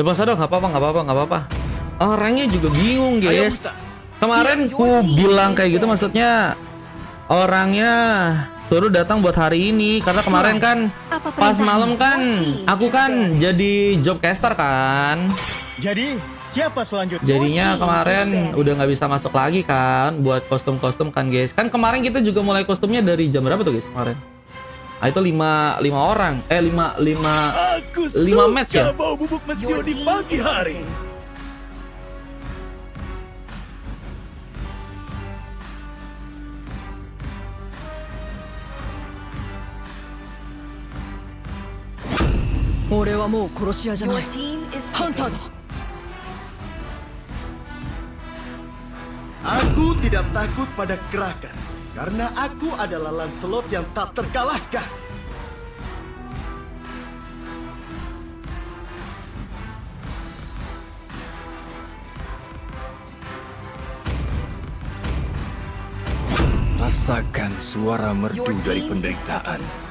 Depan sana nggak apa-apa, nggak apa-apa, nggak apa-apa. Orangnya juga bingung, Ayo, guys. Musa. Kemarin Siap, ku your team bilang is kayak gitu, ready. maksudnya orangnya suruh datang buat hari ini karena kemarin kan Apa pas perintahmu? malam kan Your team aku is kan ready. jadi jobcaster kan. Jadi, siapa selanjutnya? Jadinya Your team kemarin is ready. udah nggak bisa masuk lagi kan buat kostum-kostum kan, guys. Kan kemarin kita juga mulai kostumnya dari jam berapa tuh, guys, kemarin? Ah, itu 5 orang. 5 Aku 5 match ya? bau bubuk mesio Your di team pagi is hari. ready. Ore wa mou koroshiya Your janai. team is Hunter picking. da. Aku tidak takut pada Kraken, karena aku adalah Lancelot yang tak terkalahkan. Rasakan suara merdu Your dari team is penderitaan. picking.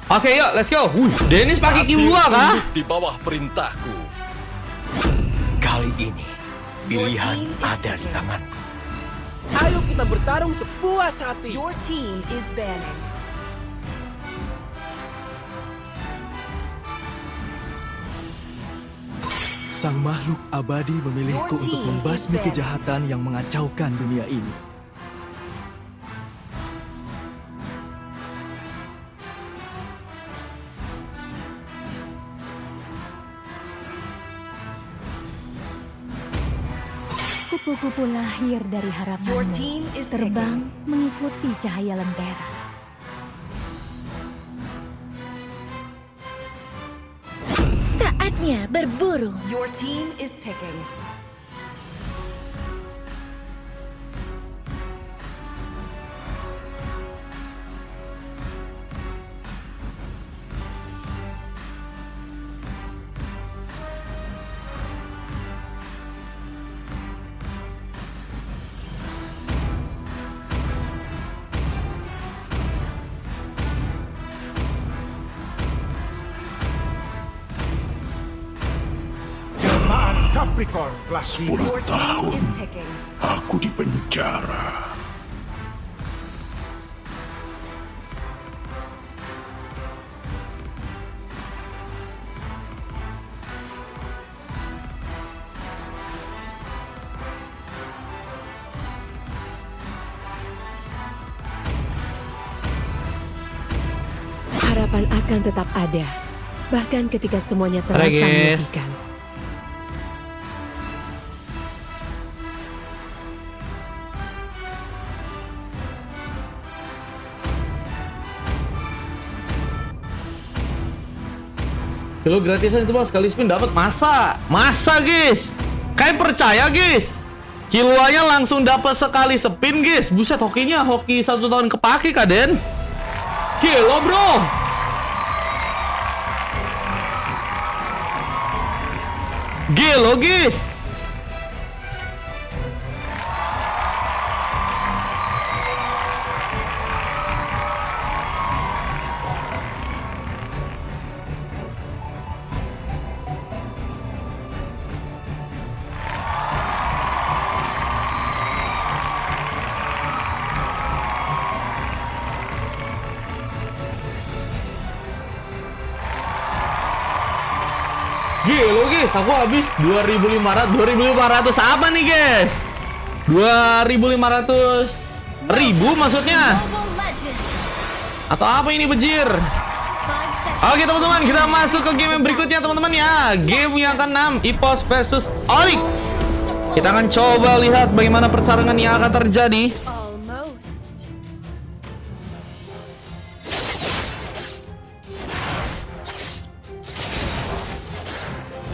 Oke, yuk, let's go. Dennis pakai Q2 kah? Di bawah perintahku. Kali ini, Your pilihan team is ada di picking. tanganku. Ayo kita bertarung sepuas hati. Your team is banning. Sang makhluk abadi memilihku Your untuk team membasmi is banned. kejahatan yang mengacaukan dunia ini. Kupu-kupu lahir dari Your harapanmu, team is terbang picking. mengikuti cahaya lentera. Saatnya berburu. Your team is picking. Jelmaan Capricorn kelas 5. Your team is picking. Aku di penjara. Harapan akan tetap ada, bahkan ketika semuanya terasa Guys. menyedihkan. Kilo gratisan itu bang, sekali spin dapat. Masa guys, kayak percaya guys, kiloanya langsung dapat sekali spin guys. Buset, hokinya hoki 1 tahun kepake kaden. Kilo bro. Gelo guys. Gila guys, aku habis 2.500 apa nih guys? 2.500 ribu maksudnya? Mobile Legends. Atau apa ini bejir? 5 seconds. Oke teman-teman, kita masuk ke game yang berikutnya teman-teman ya. Game yang ke-6, Epos versus Olik. Kita akan coba lihat bagaimana pertarungan yang akan terjadi. Almost.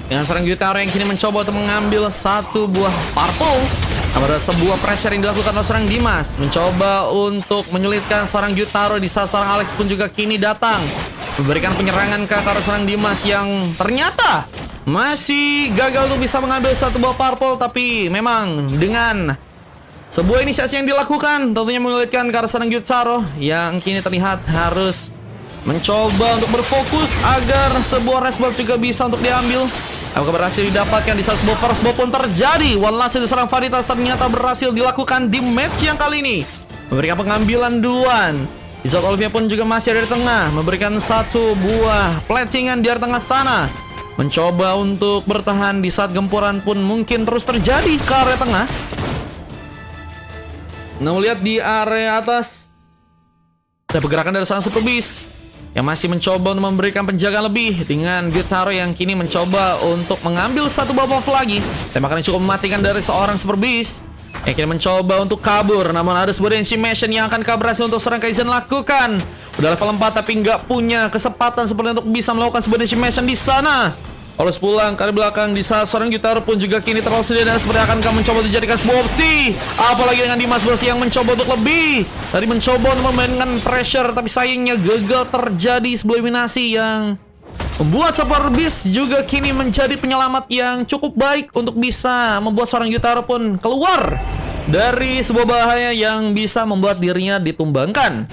Dengan seorang Gyutaro yang kini mencoba untuk mengambil satu buah purple. Ada sebuah pressure yang dilakukan oleh seorang Dimas, mencoba untuk menyulitkan seorang Gyutaro di saat seorang Alex pun juga kini datang memberikan penyerangan ke arah seorang Dimas yang ternyata masih gagal untuk bisa mengambil satu buah purple. Tapi memang dengan sebuah inisiasi yang dilakukan tentunya menyulitkan ke arah seorang Gyutaro yang kini terlihat harus mencoba untuk berfokus agar sebuah respon juga bisa untuk diambil. Apakah berhasil didapatkan di saat sebuah first blood pun terjadi. One last diserang Vanitas ternyata berhasil dilakukan di match yang kali ini, memberikan pengambilan duluan. Di saat Olivia pun juga masih ada di tengah, memberikan satu buah platingan di area tengah sana, mencoba untuk bertahan di saat gempuran pun mungkin terus terjadi ke area tengah. Nah, melihat di area atas ada pergerakan dari seorang Super Beast yang masih mencoba untuk memberikan penjagaan lebih dengan Gyutaro yang kini mencoba untuk mengambil satu buah buff lagi. Tembakan yang cukup mematikan dari seorang Super Beast yang kini mencoba untuk kabur, namun ada sebuah decimation yang akan berhasil untuk seorang Kaizen lakukan. Udah level 4 tapi nggak punya kesempatan seperti untuk bisa melakukan sebuah decimation di sana. Harus pulang ke belakang di saat seorang Gyutaro pun juga kini terlalu sedih dan seperti akan mencoba untuk dijadikan sebuah opsi. Apalagi dengan Dimas Bersih yang mencoba untuk lebih. Tadi mencoba untuk memainkan pressure tapi sayangnya gagal terjadi sebuah eliminasi yang membuat Super Beast juga kini menjadi penyelamat yang cukup baik untuk bisa membuat seorang Gyutaro pun keluar dari sebuah bahaya yang bisa membuat dirinya ditumbangkan.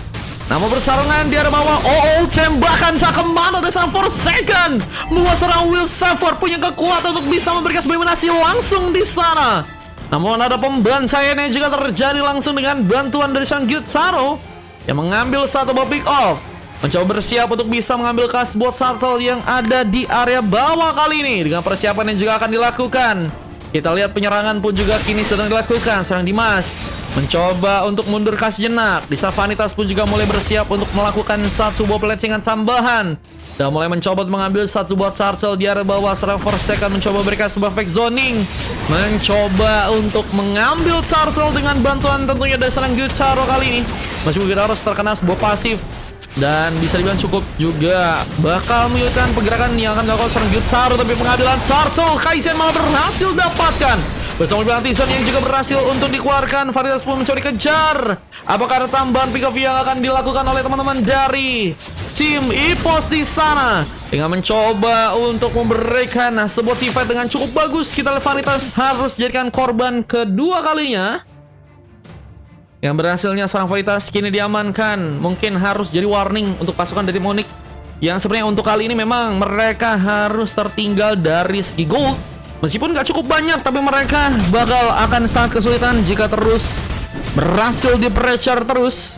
Namun pertarungan di area bawah, tembakan tak kemana dari sang Forsaken membuat seorang Will Safford punya kekuatan untuk bisa memberikan sebuah eliminasi langsung di sana. Namun ada pembantaian yang juga terjadi langsung dengan bantuan dari sang Gyutaro yang mengambil satu buah pick off, mencoba bersiap untuk bisa mengambil sebuah shuttle yang ada di area bawah kali ini dengan persiapan yang juga akan dilakukan. Kita lihat penyerangan pun juga kini sedang dilakukan. Seorang Dimas mencoba untuk mundur sejenak. Di saat Vanitas pun juga mulai bersiap untuk melakukan satu buah platingan tambahan dan mulai mencoba untuk mengambil satu buah turtle di area bawah. Seorang Forsaken mencoba berikan sebuah fake zoning, mencoba untuk mengambil turtle dengan bantuan tentunya dari seorang Gyutaro kali ini. Masih kita harus terkena sebuah pasif dan bisa dibilang cukup juga bakal menyulitkan pergerakan yang akan dilakukan seorang Gyutaro. Tapi pengambilan turtle Kaizen malah berhasil dapatkan bersama Blantisan yang juga berhasil untuk dikeluarkan. Vanitas pun mencuri kejar. Apakah ada tambahan pick off yang akan dilakukan oleh teman-teman dari tim EPOS di sana dengan mencoba untuk memberikan sebuah team fight dengan cukup bagus. Kita lihat Vanitas harus jadikan korban kedua kalinya. Yang berhasilnya seorang Vanitas kini diamankan. Mungkin harus jadi warning untuk pasukan dari Monik yang sebenarnya untuk kali ini memang mereka harus tertinggal dari segi gold. Meskipun gak cukup banyak, tapi mereka bakal akan sangat kesulitan jika terus berhasil di pressure terus.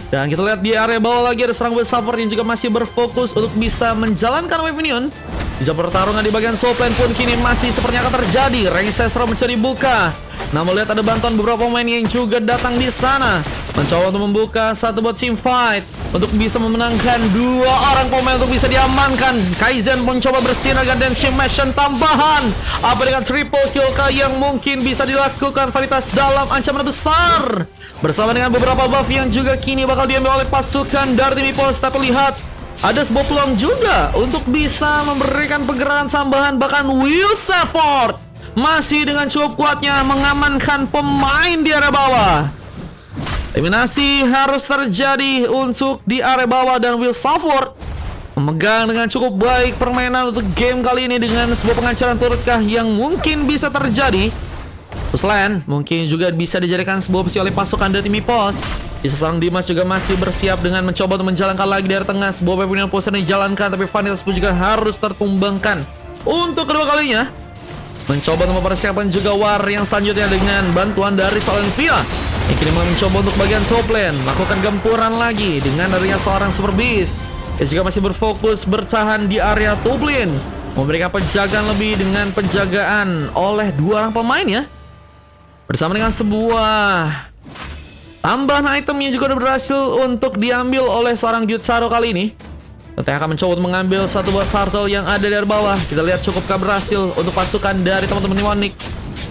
Dan kita lihat di area bawah lagi ada seorang Will Safford yang juga masih berfokus untuk bisa menjalankan wave minion. Bisa pertarungan di bagian soul plan pun kini masih sepertinya akan terjadi. Rangi Sestro mencari buka. Namun lihat ada bantuan beberapa pemain yang juga datang di sana, mencoba untuk membuka satu buat team fight untuk bisa memenangkan dua orang pemain untuk bisa diamankan. Kaizen mencoba bersinar dengan decimation tambahan. Apa dengan triple kill kah yang mungkin bisa dilakukan Vanitas dalam ancaman besar bersama dengan beberapa buff yang juga kini bakal diambil oleh pasukan dari tim EPOS. Tapi lihat ada sebuah peluang juga untuk bisa memberikan pergerakan tambahan. Bahkan Will Safford masih dengan cukup kuatnya mengamankan pemain di area bawah. Eliminasi harus terjadi untuk di area bawah dan Will Safford memegang dengan cukup baik permainan untuk game kali ini dengan sebuah pengancaran turretkah yang mungkin bisa terjadi. Puslan mungkin juga bisa dijadikan sebuah opsi oleh pasukan dari tim EPOS. Di seorang Dimas juga masih bersiap dengan mencoba untuk menjalankan lagi dari tengah sebuah pemilihan poster yang dijalankan, tapi Vanitas pun juga harus tertumbangkan untuk kedua kalinya. Mencoba untuk mempersiapkan juga war yang selanjutnya dengan bantuan dari seorang Via yang kini mencoba untuk bagian top lane melakukan gempuran lagi dengan adanya seorang Super Beast yang juga masih berfokus bertahan di area top lane, memberikan penjagaan lebih dengan penjagaan oleh dua orang pemain ya, bersama dengan sebuah tambahan item yang juga berhasil untuk diambil oleh seorang Gyutaro kali ini. Kita akan mencoba untuk mengambil satu buat turtle yang ada dari bawah. Kita lihat cukupkah berhasil untuk pasukan dari teman-teman Monik.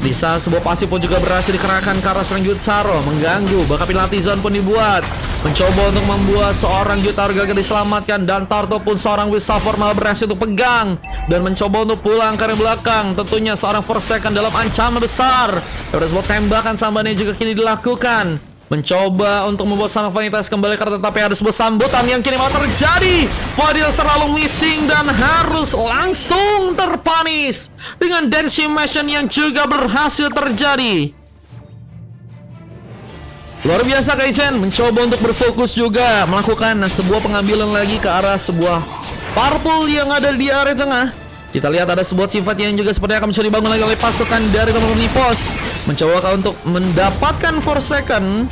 Bisa sebuah pasif pun juga berhasil dikerahkan ke arah seorang Gyutaro, mengganggu. Bahkan penalty zone pun dibuat, mencoba untuk membuat seorang Gyutaro gagal diselamatkan. Dan turtle pun seorang Will Safford malah berhasil untuk pegang dan mencoba untuk pulang ke arah belakang. Tentunya seorang Forsaken dalam ancaman besar. Ada sebuah tembakan sambannya juga kini dilakukan, mencoba untuk membuat sang Vanitas kembali karena tetapi ada sebuah sambutan yang kini malah terjadi. Fadil terlalu missing dan harus langsung terpanis dengan decimation yang juga berhasil terjadi. Luar biasa Kaizen mencoba untuk berfokus juga melakukan sebuah pengambilan lagi ke arah sebuah purple yang ada di area tengah. Kita lihat ada sebuah sifat yang juga sepertinya akan mencoba dibangun lagi oleh pasukan dari teman-teman Nipos. Mencoba untuk mendapatkan second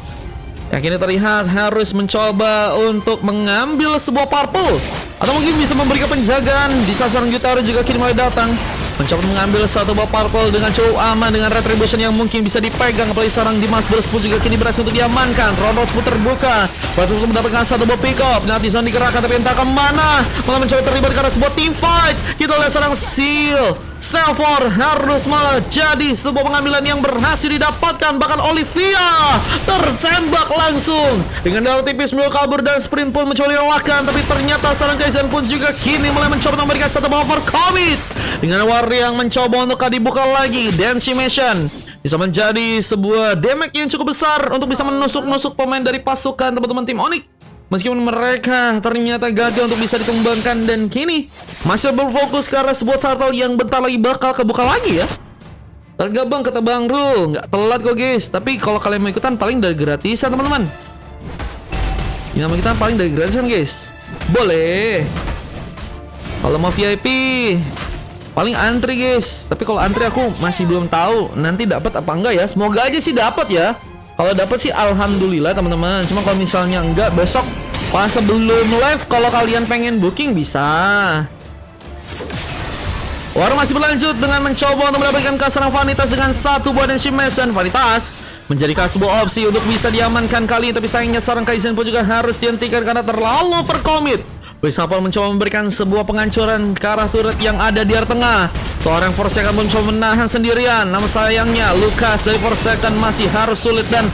yang kini terlihat harus mencoba untuk mengambil sebuah purple atau mungkin bisa memberikan penjagaan di saat seorang Gyutaro juga kini mulai datang. Mencoba mengambil satu buah purple dengan cukup aman dengan retribution yang mungkin bisa dipegang. Apalagi seorang Dimas Burst pun juga kini berhasil untuk diamankan. Rondos pun terbuka berhasil untuk mendapatkan satu buah pick up. Natizan dikerahkan tapi entah kemana, malah mencoba terlibat karena sebuah team fight. Kita lihat seorang Seal Selfor harus malah jadi sebuah pengambilan yang berhasil didapatkan. Bahkan Olivia tertembak langsung dengan darah tipis melakukan kabur dan sprint pun mencoba dielakkan. Tapi ternyata seorang Kaizen pun juga kini mulai mencoba memberikan satu buah overcommit dengan war yang mencoba untuk dibuka lagi. Densimation bisa menjadi sebuah damage yang cukup besar untuk bisa menusuk-nusuk pemain dari pasukan teman-teman tim Onyx. Meskipun mereka ternyata gagal untuk bisa dikembangkan dan kini masih berfokus ke arah sebuah turtle yang bentar lagi bakal kebuka lagi ya. Tergabung kata Bang Ru, nggak telat kok guys. Tapi kalau kalian mau ikutan paling dari gratisan teman-teman. Ini nama kita paling dari gratisan guys. Boleh. Kalau mau VIP paling antri guys. Tapi kalau antri aku masih belum tahu nanti dapat apa enggak ya. Semoga aja sih dapat ya. Kalau dapat sih alhamdulillah teman-teman. Cuma kalau misalnya enggak besok pas sebelum live kalau kalian pengen booking bisa. War masih berlanjut dengan mencoba untuk mendapatkan keserangan Vanitas dengan satu buah Densimation. Vanitas menjadikan sebuah opsi untuk bisa diamankan kali ini. Tapi sayangnya seorang Kaizen pun juga harus dihentikan karena terlalu overcommit. Wisapol mencoba memberikan sebuah penghancuran ke arah turret yang ada di area tengah. Seorang Forsaken pun mencoba menahan sendirian. Namun sayangnya Lucas dari Forsaken masih harus sulit dan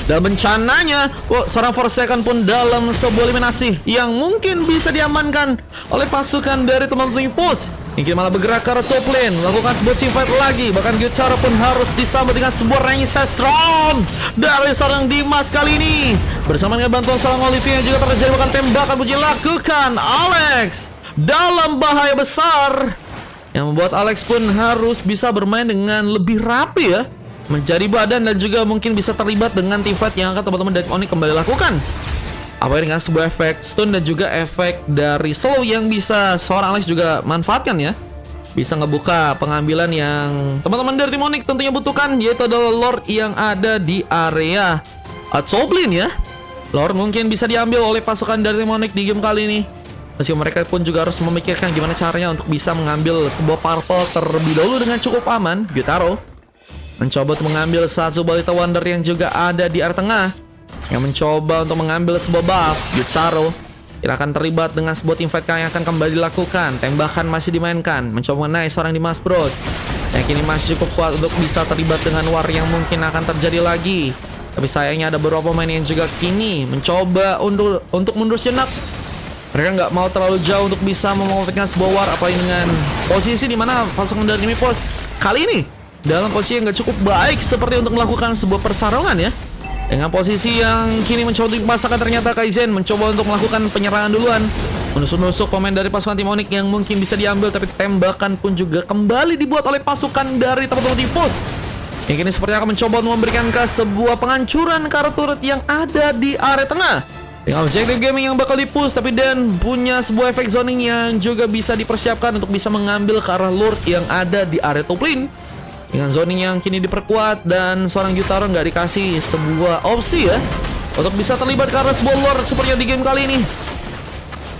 dan bencananya seorang Forsaken pun dalam sebuah eliminasi yang mungkin bisa diamankan oleh pasukan dari teman-teman Pus. Ingin malah bergerak ke arah top lane, melakukan sebuah team fight lagi. Bahkan Gyutaro pun harus disambut dengan sebuah range strong dari seorang Dimas kali ini. Bersama dengan bantuan seorang Olivia yang juga terjadi bahkan tembakan puji lakukan. Alex dalam bahaya besar yang membuat Alex pun harus bisa bermain dengan lebih rapi ya. Menjadi badan dan juga mungkin bisa terlibat dengan team fight yang akan teman-teman dari Onyx kembali lakukan. Apa dengan sebuah efek stun dan juga efek dari slow yang bisa seorang Alex juga manfaatkan ya. Bisa ngebuka pengambilan yang teman-teman dari tim Onyx tentunya butuhkan, yaitu adalah Lord yang ada di area top lane ya. Lord mungkin bisa diambil oleh pasukan dari tim Onyx di game kali ini. Meskipun mereka pun juga harus memikirkan gimana caranya untuk bisa mengambil sebuah purple terlebih dahulu dengan cukup aman. Gyutaro mencoba untuk mengambil satu balita wonder yang juga ada di area tengah, yang mencoba untuk mengambil sebuah buff. Gyutaro tidak akan terlibat dengan sebuah team fight yang akan kembali dilakukan. Tembakan masih dimainkan, mencoba mengenai seorang Dimas Bros yang kini masih cukup kuat untuk bisa terlibat dengan war yang mungkin akan terjadi lagi. Tapi sayangnya ada beberapa pemain yang juga kini mencoba untuk mundur sejenak. Mereka nggak mau terlalu jauh untuk bisa memanfaatkan sebuah war, apalagi dengan posisi di mana pasukan dari Nipos kali ini dalam posisi yang nggak cukup baik seperti untuk melakukan sebuah pertarungan ya. Dengan posisi yang kini mencoba dipasangkan, ternyata Kaizen mencoba untuk melakukan penyerangan duluan, menusuk-nusuk pemain dari pasukan tim Onyx yang mungkin bisa diambil. Tapi tembakan pun juga kembali dibuat oleh pasukan dari teman-teman Nipos yang kini sepertinya akan mencoba untuk memberikan ke sebuah penghancuran ke arah turret yang ada di area tengah. Dengan objektif gaming yang bakal dipush, tapi Dan punya sebuah efek zoning yang juga bisa dipersiapkan untuk bisa mengambil ke arah Lord yang ada di area top lane. Dengan zoning yang kini diperkuat dan seorang Gyutaro nggak dikasih sebuah opsi ya untuk bisa terlibat ke arah sebuah Lord seperti di game kali ini.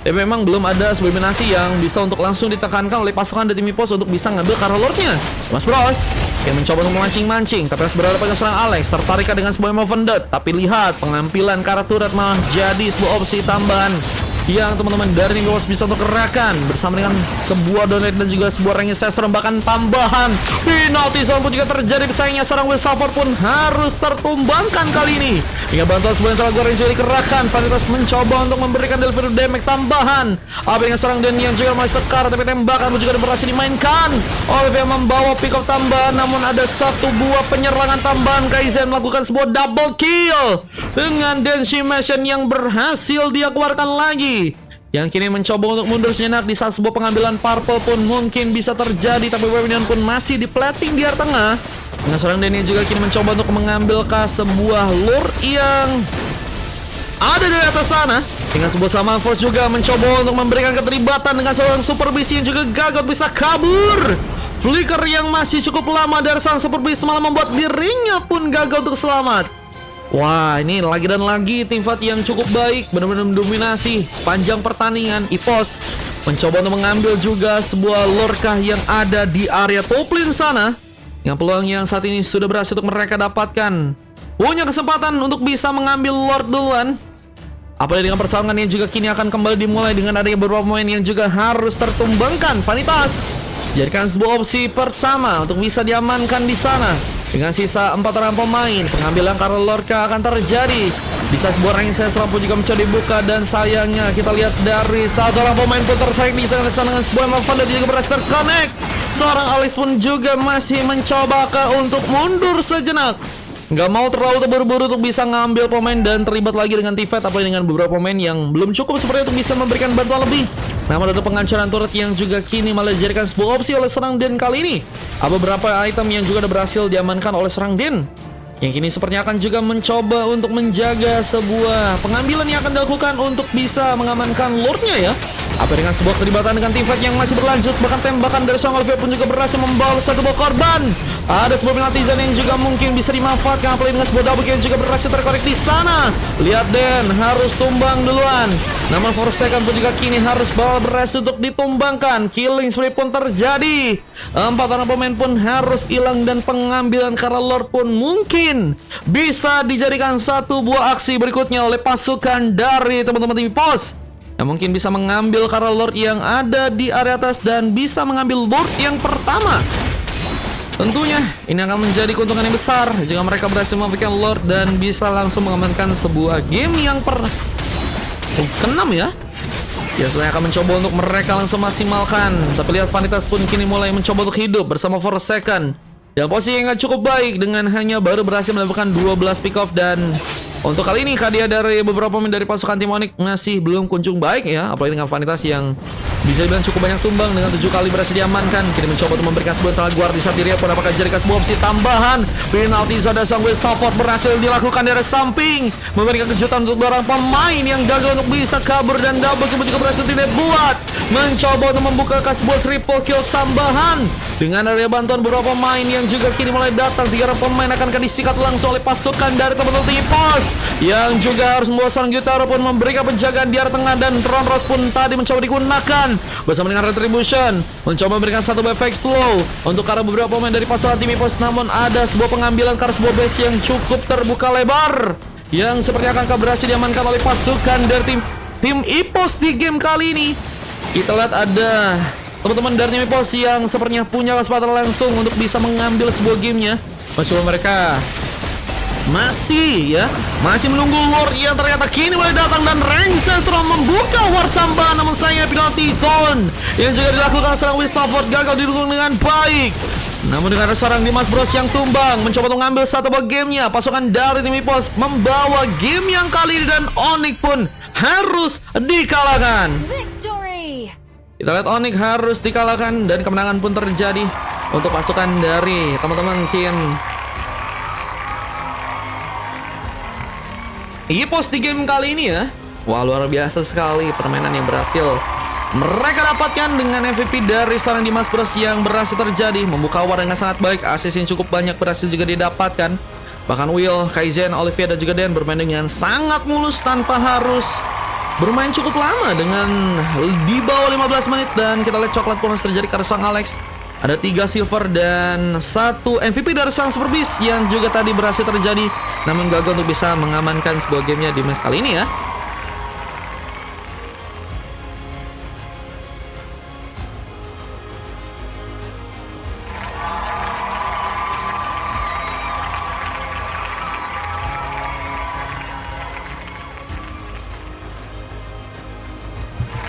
Tapi memang belum ada sebuah eliminasi yang bisa untuk langsung ditekankan oleh pasukan dari Mipos untuk bisa ngambil ke arah Lordnya. Mas Bros yang mencoba untuk memancing-mancing, tapi harus berhadapan dengan seorang Alex. Tertarik dengan sebuah Movended, tapi lihat pengambilan ke arah turret malah jadi sebuah opsi tambahan yang teman-teman dari Ninggolos bisa untuk kerahkan bersama dengan sebuah donate dan juga sebuah range assessor, bahkan tambahan penalty zone pun juga terjadi. Sayangnya seorang Will Support pun harus tertumbangkan kali ini. Hingga bantuan sebuah yang telah gue range dikerahkan, Vanitas mencoba untuk memberikan delivery damage tambahan. Apa dengan seorang Den yang juga masih sekar, tapi tembakan pun juga berhasil dimainkan. Olivia membawa pick up tambahan, namun ada satu buah penyerangan tambahan. Kaizen melakukan sebuah double kill dengan Densimation yang berhasil dia keluarkan lagi. yang kini mencoba untuk mundur sejenak di saat sebuah pengambilan purple pun mungkin bisa terjadi, tapi Webinion pun masih di plating di area tengah. Dengan seorang Danny juga kini mencoba untuk mengambilkah sebuah lure yang ada di atas sana. Dengan sebuah Shaman Force juga mencoba untuk memberikan keterlibatan dengan seorang Super Beast yang juga gagal bisa kabur. Flicker yang masih cukup lama dari sang Super Beast malah membuat dirinya pun gagal untuk selamat. Wah, ini lagi dan lagi tim fight yang cukup baik, benar-benar mendominasi sepanjang pertandingan. EPOS mencoba untuk mengambil juga sebuah lorkah yang ada di area top lane sana. Dengan peluang yang saat ini sudah berhasil untuk mereka dapatkan, punya kesempatan untuk bisa mengambil Lord duluan. Apalagi dengan persaingan yang juga kini akan kembali dimulai dengan adanya beberapa pemain yang juga harus tertumbangkan. Vanitas jadikan sebuah opsi pertama untuk bisa diamankan di sana. Dengan sisa 4 orang pemain, pengambilan Karl Lorca akan terjadi. Bisa sebuah rank ancestral pun juga mencoba dibuka, dan sayangnya kita lihat dari satu orang pemain pun tertarik di sana dengan sebuah Mavan dan juga berhasil terconnect. Seorang Alex pun juga masih mencoba untuk mundur sejenak. Nggak mau terlalu terburu-buru untuk bisa ngambil pemain dan terlibat lagi dengan teamfight, apalagi dengan beberapa pemain yang belum cukup seperti untuk bisa memberikan bantuan lebih. Namun ada penghancuran turret yang juga kini malah dijadikan sebuah opsi oleh seorang Den kali ini. Ada beberapa item yang juga berhasil diamankan oleh seorang Den, yang kini sepertinya akan juga mencoba untuk menjaga sebuah pengambilan yang akan dilakukan untuk bisa mengamankan Lordnya ya. Apa dengan sebuah keterlibatan dengan teamfight yang masih berlanjut, bahkan tembakan dari seorang Olivia pun juga berhasil membawa satu buah korban. Ada sebuah penaltian yang juga mungkin bisa dimanfaatkan, apalagi dengan sebuah double kill yang juga berhasil terkorek di sana. Lihat Den harus tumbang duluan. Namun for second pun juga kini harus berhasil untuk ditumbangkan. Killing spree pun terjadi. 4 orang pemain pun harus hilang, dan pengambilan Karl Lord pun mungkin bisa dijadikan satu buah aksi berikutnya oleh pasukan dari teman-teman tim EPOS, yang mungkin bisa mengambil Karl Lord yang ada di area atas dan bisa mengambil Lord yang pertama. Tentunya ini akan menjadi keuntungan yang besar jika mereka berhasil memberikan Lord dan bisa langsung mengamankan sebuah game yang ke-6 ya. Biasanya akan mencoba untuk mereka langsung maksimalkan, tapi lihat Vanitas pun kini mulai mencoba untuk hidup bersama For a Second. Yang posisi yang cukup baik dengan hanya baru berhasil mendapatkan 12 pick off, dan untuk kali ini hadiah dari beberapa pemain dari pasukan tim Onyx masih belum kunjung baik ya. Apalagi dengan Vanitas yang bisa dibilang cukup banyak tumbang dengan 7 kali berhasil diamankan. Kini mencoba untuk memberikan sebuah tenaga di saat diri pun apakah jadikan sebuah opsi tambahan. Penalti Zada Sangwe support berhasil dilakukan dari samping, memberikan kejutan untuk orang pemain yang gagal untuk bisa kabur, dan double kill juga berhasil dibuat. Mencoba untuk membuka sebuah triple kill tambahan dengan ada bantuan beberapa pemain yang juga kini mulai datang. 3 orang pemain akan disikat langsung oleh pasukan dari teman-teman tim EPOS, yang juga harus membawa seorang Gyutaro pun memberikan penjagaan di area tengah, dan Tron Rose pun tadi mencoba digunakan bersama dengan Retribution, mencoba memberikan satu efek slow untuk karena beberapa pemain dari pasukan tim EPOS. Namun ada sebuah pengambilan karena sebuah base yang cukup terbuka lebar, yang sepertinya akan berhasil diamankan oleh pasukan dari tim EPOS di game kali ini. Kita lihat ada teman-teman dari tim EPOS yang sepertinya punya kesempatan langsung untuk bisa mengambil sebuah gamenya. Meskipun mereka masih menunggu Lord yang ternyata kini mulai datang, dan Ancestral membuka ward tambahan. Namun sayangnya penalty zone yang juga dilakukan seorang Wistaford gagal didukung dengan baik. Namun dengan ada seorang Dimas Bros yang tumbang, mencoba untuk mengambil satu buah gamenya. Pasukan dari tim EPOS membawa game yang kali ini, dan Onyx pun harus dikalahkan. Victory! Kita lihat Onyx harus dikalahkan, dan kemenangan pun terjadi untuk pasukan dari teman-teman tim EPOS di game kali ini ya. Wah, luar biasa sekali permainan yang berhasil mereka dapatkan dengan MVP dari seorang Dimas Bros yang berhasil terjadi. Membuka war dengan sangat baik, assist yang cukup banyak berhasil juga didapatkan. Bahkan Will, Kaizen, Olivia dan juga Dan bermain dengan sangat mulus tanpa harus bermain cukup lama dengan di bawah 15 menit. Dan kita lihat coklat pun harus terjadi karena sang Alex. Ada 3 silver dan 1 MVP dari sang Super Beast yang juga tadi berhasil terjadi, namun gagal untuk bisa mengamankan sebuah gamenya di match kali ini ya.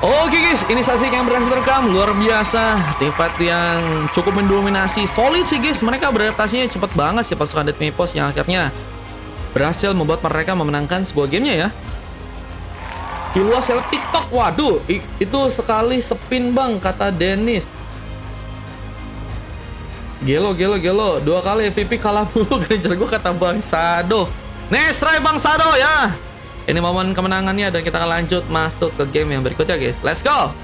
Oke guys, ini saksi yang berhasil terekam. Luar biasa, tim fight yang cukup mendominasi. Solid sih guys, mereka beradaptasinya cepat banget sih pasukan dari tim EPOS, yang akhirnya berhasil membuat mereka memenangkan sebuah gamenya ya. Kilua seleb TikTok. Waduh, itu sekali spin bang, kata Dennis. Gelo. 2 kali MVP kalah mulu. Granger gue kata Bang Sado. Nice try Bang Sado ya. Ini momen kemenangannya dan kita akan lanjut masuk ke game yang berikutnya guys. Let's go.